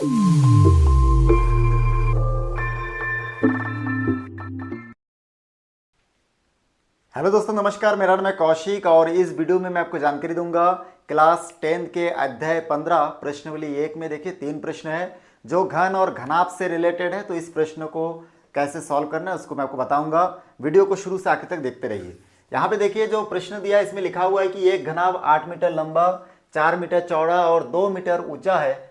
Hello दोस्तों, नमस्कार। मेरा नाम है कौशिक और इस वीडियो में मैं आपको जानकारी दूंगा क्लास 10 के अध्याय 15 प्रश्नावली 1 में। देखिए 3 प्रश्न है जो घन और घनाभ से रिलेटेड है, तो इस प्रश्न को कैसे सॉल्व करना है उसको मैं आपको बताऊंगा। वीडियो को शुरू से आखिर तक देखते रहिए। यहाँ पे देखिए जो प्रश्न दिया है इसमें लिखा हुआ है कि एक घनाभ 8 मीटर लंबा, 4 मीटर चौड़ा और 2 मीटर ऊंचा है।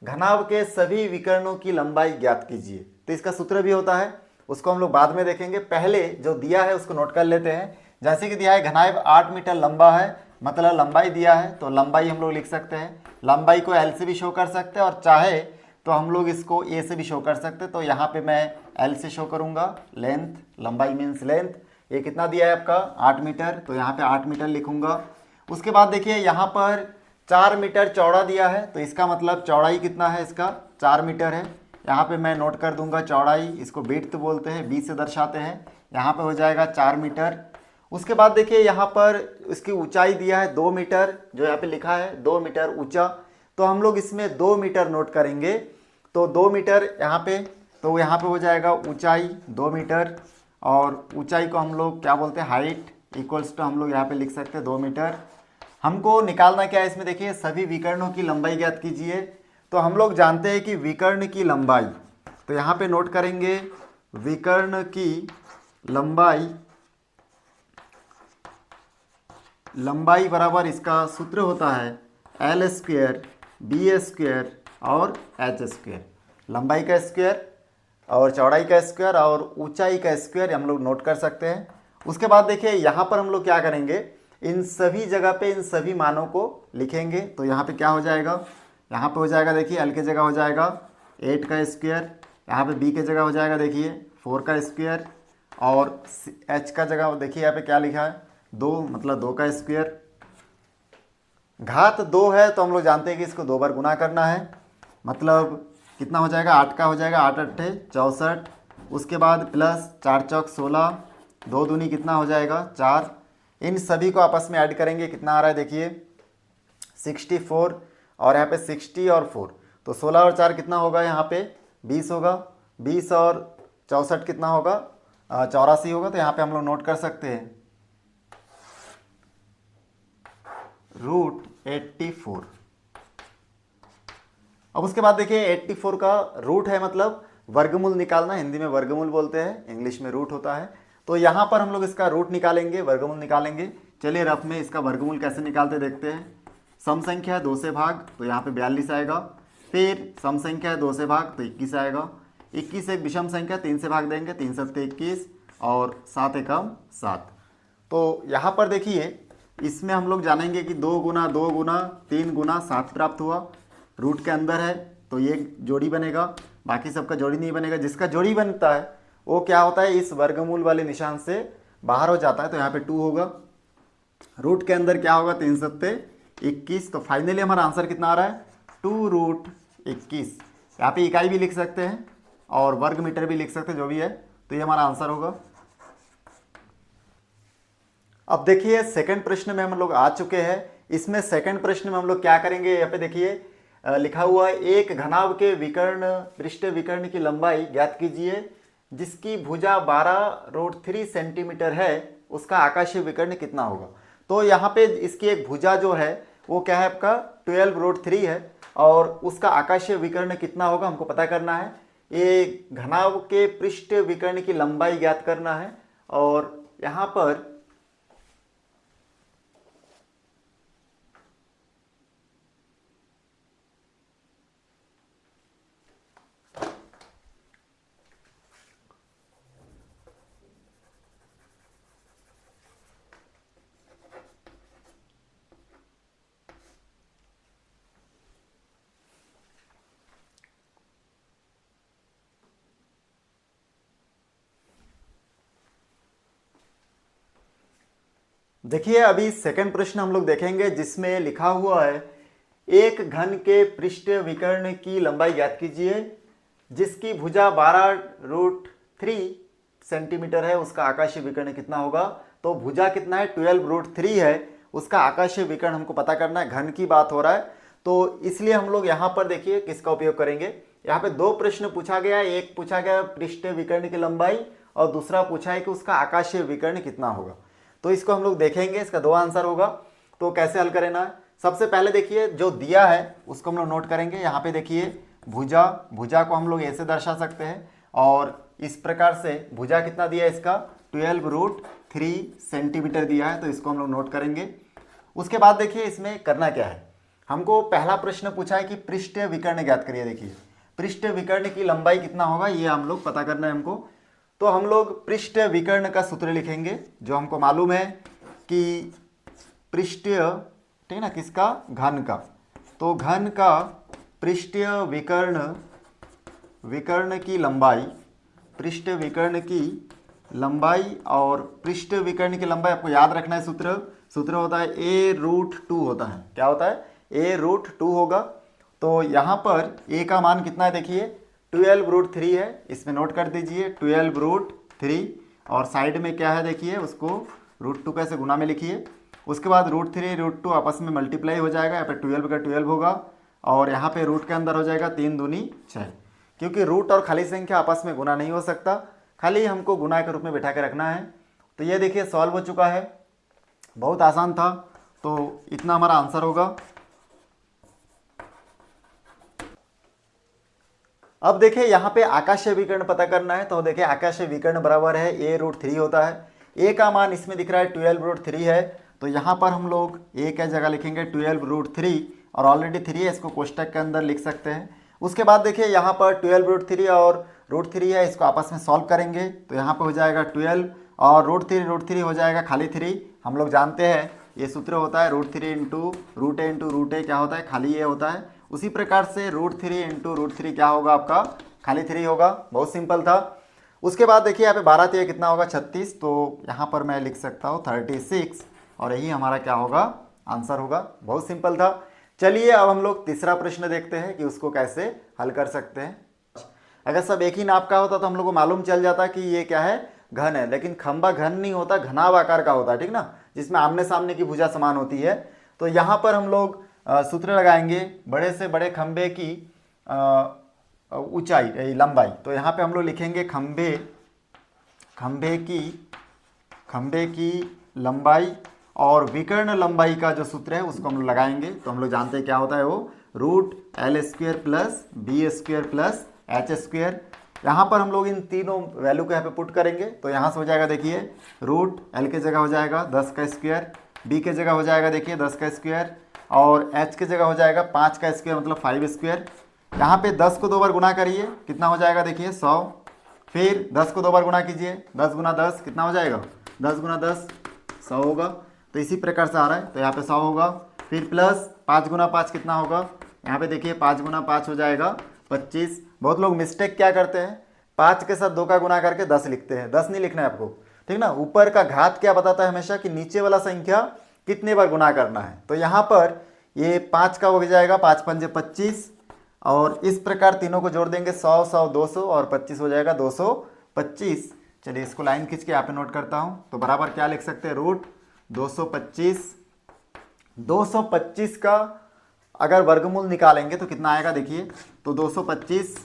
घनाभ के सभी विकर्णों की लंबाई ज्ञात कीजिए। तो इसका सूत्र भी होता है, उसको हम लोग बाद में देखेंगे। पहले जो दिया है उसको नोट कर लेते हैं। जैसे कि दिया है घनाभ 8 मीटर लंबा है, मतलब लंबाई दिया है, तो लंबाई हम लोग लिख सकते हैं। लंबाई को एल से भी शो कर सकते हैं और चाहे तो हम लोग इसको ए से भी शो कर सकते हैं। तो यहाँ पे मैं एल से शो करूँगा। लेंथ, लंबाई मीन्स लेंथ। ये कितना दिया है आपका 8 मीटर, तो यहाँ पे 8 मीटर लिखूँगा। उसके बाद देखिए यहाँ पर 4 मीटर चौड़ा दिया है, तो इसका मतलब चौड़ाई कितना है, इसका 4 मीटर है। यहाँ पे मैं नोट कर दूंगा चौड़ाई, इसको विड्थ बोलते हैं, 20 से दर्शाते हैं। यहाँ पे हो जाएगा 4 मीटर। उसके बाद देखिए यहाँ पर इसकी ऊंचाई दिया है 2 मीटर, जो यहाँ पे लिखा है 2 मीटर ऊंचा। तो हम लोग इसमें 2 मीटर नोट करेंगे। तो 2 मीटर यहाँ पे, तो यहाँ पे हो जाएगा ऊंचाई 2 मीटर। और ऊंचाई को हम लोग क्या बोलते हैं, हाइट इक्वल्स टू हम लोग यहाँ पे लिख सकते हैं 2 मीटर। हमको निकालना क्या है इसमें, देखिए सभी विकर्णों की लंबाई ज्ञात कीजिए। तो हम लोग जानते हैं कि विकर्ण की लंबाई, तो यहाँ पे नोट करेंगे विकर्ण की लंबाई बराबर इसका सूत्र होता है एल स्क्वेयर बी स्क्वेयर और एच स्क्वेयर। लंबाई का स्क्वायर और चौड़ाई का स्क्वायर और ऊंचाई का स्क्वायर हम लोग नोट कर सकते हैं। उसके बाद देखिए यहाँ पर हम लोग क्या करेंगे, इन सभी जगह पे इन सभी मानों को लिखेंगे। तो यहाँ पे क्या हो जाएगा, यहाँ पे हो जाएगा देखिए एल की जगह हो जाएगा 8 का स्क्वायर, यहाँ पे बी की जगह हो जाएगा देखिए 4 का स्क्वायर, और एच का जगह देखिए यहाँ पे क्या लिखा है 2, मतलब 2 का स्क्वायर। घात 2 है तो हम लोग जानते हैं कि इसको 2 बार गुना करना है, मतलब कितना हो जाएगा 8 का हो जाएगा 8 अट्ठे 64। उसके बाद प्लस 4 चौक 16, 2 दूनी कितना हो जाएगा 4। इन सभी को आपस में ऐड करेंगे, कितना आ रहा है देखिए 64, और यहाँ पे 60 और 4, तो 16 और 4 कितना होगा, यहाँ पे 20 होगा। 20 और 64 कितना होगा 84 होगा। तो यहाँ पे हम लोग नोट कर सकते हैं √84। अब उसके बाद देखिए 84 का रूट है, मतलब वर्गमूल निकालना। हिंदी में वर्गमूल बोलते हैं, इंग्लिश में रूट होता है। तो यहाँ पर हम लोग इसका रूट निकालेंगे, वर्गमूल निकालेंगे। चलिए रफ में इसका वर्गमूल कैसे निकालते देखते हैं। सम संख्या है 2 से भाग, तो यहाँ पे 42 आएगा। फिर सम संख्या है 2 से भाग, तो 21 आएगा। 21 एक विषम संख्या, 3 से भाग देंगे, 3 सत्ते 21 और 7 एकम 7। तो यहाँ पर देखिए इसमें हम लोग जानेंगे कि 2 गुना 2 गुना 3 गुना 7 प्राप्त हुआ। रूट के अंदर है तो ये जोड़ी बनेगा, बाकी सबका जोड़ी नहीं बनेगा। जिसका जोड़ी बनता है वो क्या होता है, इस वर्गमूल वाले निशान से बाहर हो जाता है, तो यहाँ पे 2 होगा। रूट के अंदर क्या होगा 3 सत्ते 21। तो फाइनली हमारा आंसर कितना आ रहा है 2√21। यहाँ पे इकाई भी लिख सकते हैं और वर्ग मीटर भी लिख सकते हैं, जो भी है। तो ये हमारा आंसर होगा। अब देखिए सेकंड प्रश्न में हम लोग आ चुके हैं। इसमें सेकंड प्रश्न में हम लोग क्या करेंगे, यहाँ पे देखिए लिखा हुआ है एक घनाभ के विकर्ण पृष्ठ विकर्ण की लंबाई ज्ञात कीजिए जिसकी भुजा 12√3 सेंटीमीटर है, उसका आकाशीय विकर्ण कितना होगा। तो यहाँ पे इसकी एक भुजा जो है वो क्या है आपका 12√3 है, और उसका आकाशीय विकर्ण कितना होगा हमको पता करना है। ये घनाभ के पृष्ठ विकर्ण की लंबाई ज्ञात करना है। और यहाँ पर देखिए अभी सेकंड प्रश्न हम लोग देखेंगे जिसमें लिखा हुआ है एक घन के पृष्ठ विकर्ण की लंबाई ज्ञात कीजिए जिसकी भुजा 12√3 सेंटीमीटर है, उसका आकाशीय विकर्ण कितना होगा। तो भुजा कितना है 12√3 है, उसका आकाशीय विकर्ण हमको पता करना है। घन की बात हो रहा है तो इसलिए हम लोग यहाँ पर देखिए किसका उपयोग करेंगे। यहाँ पे दो प्रश्न पूछा गया, एक पूछा गया पृष्ठीय विकर्ण की लंबाई और दूसरा पूछा है कि उसका आकाशीय विकर्ण कितना होगा। तो इसको हम लोग देखेंगे, इसका दो आंसर होगा। तो कैसे हल करें ना, सबसे पहले देखिए जो दिया है उसको हम लोग नोट करेंगे। यहाँ पे देखिए भुजा, भुजा को हम लोग ऐसे दर्शा सकते हैं और इस प्रकार से भुजा कितना दिया है इसका 12√3 सेंटीमीटर दिया है, तो इसको हम लोग नोट करेंगे। उसके बाद देखिए इसमें करना क्या है, हमको पहला प्रश्न पूछा है कि पृष्ठीय विकर्ण ज्ञात करिए। देखिए पृष्ठीय विकर्ण की लंबाई कितना होगा ये हम लोग पता करना है हमको। तो हम लोग पृष्ठीय विकर्ण का सूत्र लिखेंगे, जो हमको मालूम है कि पृष्ठीय, ठीक ना, किसका, घन का। तो घन का पृष्ठीय विकर्ण की लंबाई, पृष्ठीय विकर्ण की लंबाई और पृष्ठीय विकर्ण की लंबाई आपको याद रखना है। सूत्र होता है a√2 होता है। क्या होता है, a√2 होगा। तो यहाँ पर a का मान कितना है देखिए 12√3 है, इसमें नोट कर दीजिए 12√3 और साइड में क्या है देखिए उसको √2 कैसे गुना में लिखिए। उसके बाद √3 √2 आपस में मल्टीप्लाई हो जाएगा, यहाँ पे 12 का 12 होगा और यहाँ पे रूट के अंदर हो जाएगा 3 दूनी 6, क्योंकि रूट और खाली संख्या आपस में गुना नहीं हो सकता, खाली हमको गुना के रूप में बैठा के रखना है। तो ये देखिए सॉल्व हो चुका है, बहुत आसान था। तो इतना हमारा आंसर होगा। अब देखिए यहाँ पे आकाशीय विकर्ण पता करना है। तो देखिए आकाशीय विकर्ण बराबर है a√3 होता है। a का मान इसमें दिख रहा है 12√3 है, तो यहाँ पर हम लोग a क्या जगह लिखेंगे 12√3 और ऑलरेडी 3 है, इसको कोष्टक के अंदर लिख सकते हैं। उसके बाद देखिए यहाँ पर 12√3 और √3 है, इसको आपस में सॉल्व करेंगे तो यहाँ पे हो जाएगा 12 और √3 हो जाएगा खाली 3। हम लोग जानते हैं ये सूत्र होता है √3 इंटू √a क्या होता है, खाली a होता है। उसी प्रकार से √3 इंटू √3 क्या होगा आपका, खाली 3 होगा। बहुत सिंपल था। उसके बाद देखिए यहाँ पे 12 3 कितना होगा 36, तो यहाँ पर मैं लिख सकता हूँ 36 और यही हमारा क्या होगा, आंसर होगा। बहुत सिंपल था। चलिए अब हम लोग तीसरा प्रश्न देखते हैं कि उसको कैसे हल कर सकते हैं। अगर सब एक ही नाप का होता तो हम लोग को मालूम चल जाता कि ये क्या है, घन है, लेकिन खंबा घन नहीं होता, घनाभ आकार का होता है, ठीक ना, जिसमें आमने सामने की भुजा समान होती है। तो यहाँ पर हम लोग सूत्र लगाएंगे बड़े से बड़े खंबे की ऊंचाई लंबाई। तो यहाँ पे हम लोग लिखेंगे खंबे की लंबाई और विकर्ण लंबाई का जो सूत्र है उसको हम लोग लगाएंगे। तो हम लोग जानते हैं क्या होता है वो √L² plus b² plus h²। यहाँ पर हम लोग इन तीनों वैल्यू को यहाँ पे पुट करेंगे तो यहाँ से हो जाएगा देखिए √L के जगह हो जाएगा 10 का स्क्वायर, b के जगह हो जाएगा देखिए 10 का स्क्वायर और h के जगह हो जाएगा 5 का स्क्वायर मतलब 5 स्क्वायर। यहाँ पे 10 को 2 बार गुना करिए, कितना हो जाएगा देखिए 100। फिर 10 को 2 बार गुना कीजिए, 10 गुना 10 कितना हो जाएगा, 10 गुना 10 100 होगा। तो इसी प्रकार से आ रहा है, तो यहाँ पे 100 होगा। फिर प्लस 5 गुना 5 कितना होगा, यहाँ पे देखिए 5 गुना 5 हो जाएगा 25। बहुत लोग मिस्टेक क्या करते हैं, 5 के साथ 2 का गुना करके 10 लिखते हैं। 10 नहीं लिखना है आपको, ठीक ना। ऊपर का घात क्या बताता है हमेशा कि नीचे वाला संख्या कितने बार गुना करना है। तो यहाँ पर ये 5 का हो जाएगा 5 पंजे 25 और इस प्रकार तीनों को जोड़ देंगे 100 100 200 और 25 हो जाएगा 225। चलिए इसको लाइन खींच के यहाँ पे नोट करता हूँ। तो बराबर क्या लिख सकते हैं √225 का अगर वर्गमूल निकालेंगे तो कितना आएगा देखिए। तो 225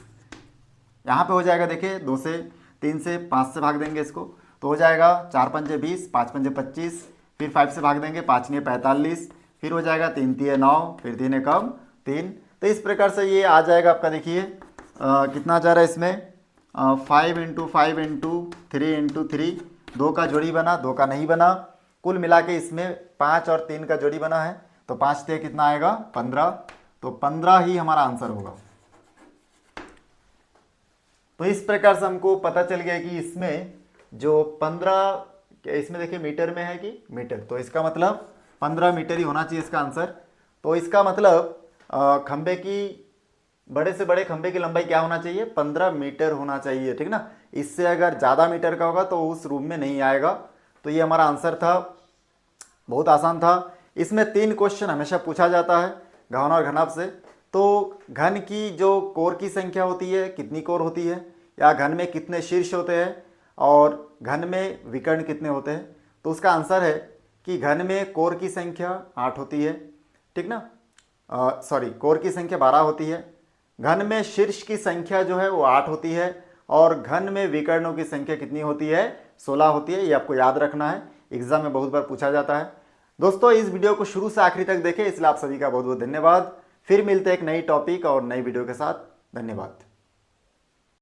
यहाँ पे हो जाएगा देखिए 2 से 3 से 5 से भाग देंगे इसको तो हो जाएगा 4 पंजे 20 5 पंजे 25, फिर 5 से भाग देंगे 5 नहीं 45, फिर हो जाएगा 3 3 9, फिर 3 कम 3। तो इस प्रकार से ये आ जाएगा आपका देखिए कितना जा रहा है इसमें 5 इंटू 5 इंटू 3 इंटू 3, 2 का जोड़ी बना 2 का नहीं बना, कुल मिला के इसमें 5 और 3 का जोड़ी बना है तो 5 से कितना आएगा 15। तो 15 ही हमारा आंसर होगा। तो इस प्रकार से हमको पता चल गया कि इसमें जो 15 इसमें देखिए मीटर में है कि मीटर, तो इसका मतलब 15 मीटर ही होना चाहिए इसका आंसर। तो इसका मतलब खंबे की बड़े से बड़े खंबे की लंबाई क्या होना चाहिए 15 मीटर होना चाहिए, ठीक ना। इससे अगर ज़्यादा मीटर का होगा तो उस रूम में नहीं आएगा। तो ये हमारा आंसर था, बहुत आसान था। इसमें 3 क्वेश्चन हमेशा पूछा जाता है घन और घनाभ से। तो घन की जो कोर की संख्या होती है कितनी कोर होती है, या घन में कितने शीर्ष होते हैं और घन में विकर्ण कितने होते हैं। तो उसका आंसर है कि घन में कोर की संख्या 8 होती है, ठीक ना। कोर की संख्या 12 होती है। घन में शीर्ष की संख्या जो है वो 8 होती है और घन में विकर्णों की संख्या कितनी होती है? 16 होती है। ये आपको याद रखना है, एग्जाम में बहुत बार पूछा जाता है। दोस्तों इस वीडियो को शुरू से आखिरी तक देखें, इसलिए आप सभी का बहुत बहुत धन्यवाद। फिर मिलते हैं एक नई टॉपिक और नई वीडियो के साथ। धन्यवाद।